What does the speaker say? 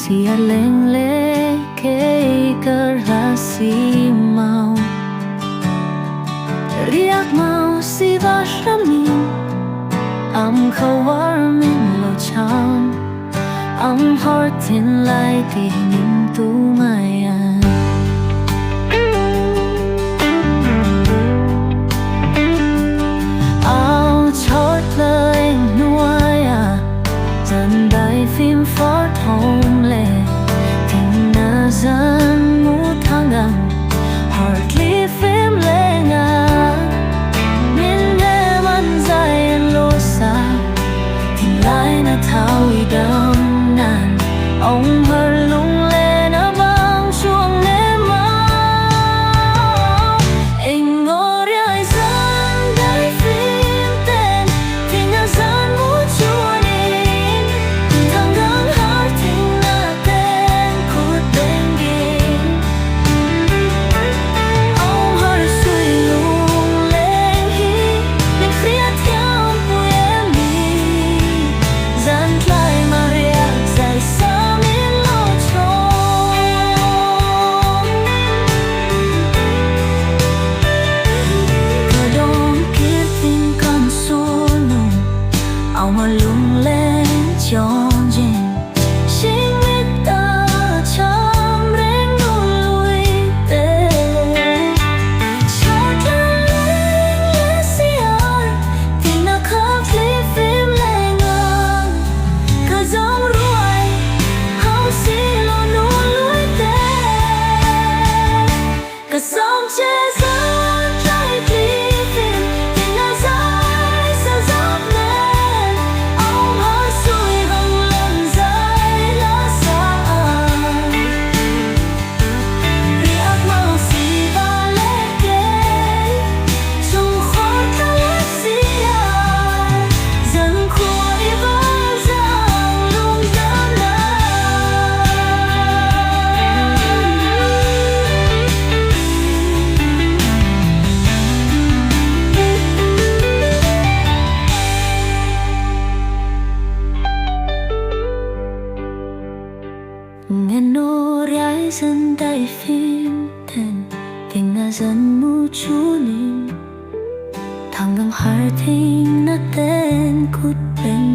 sia leng le ke kerasi mau riak mau si vashrami am khawar min lo cham am hortin lai ti nim tu mayan ao chót lời nuôi dần đầy phim phót home lệ tình na dân mu thang gam hardly phim lệ nga min em ăn dài en lo sa tình lại na thao i đam nan ông hờ lung lên ở bang chuông em mau anh ngồi ai dân đầy phim tên tình na dân mu chua nín thang gam har tình na tên cút bên gin ông hờ suy lung lên hi mình phía theo bụi em đi dân lại mà riêng dài xa min lo trông cờ đông kia tình con số nồng ao mà lung lên tròn dên sinh mít ta chăm rèn đôi tê chót lên lẽ xiar tình na khắp lý phim lệ ngang cờ giông ruồi hao xí lo nuôi lối tê cờ sóng che gió trái lý phim tình na dài sao gió lên ông hờ xuôi hằng lần dài lá xa riak mau si va lệ kê chung khói ta lẽ xiar dần khuya vỡ giang lung đám na nghe nô rái dân đầy phim tên tình na dân mu chú nín thằng ngầm har thinh na tên cút bên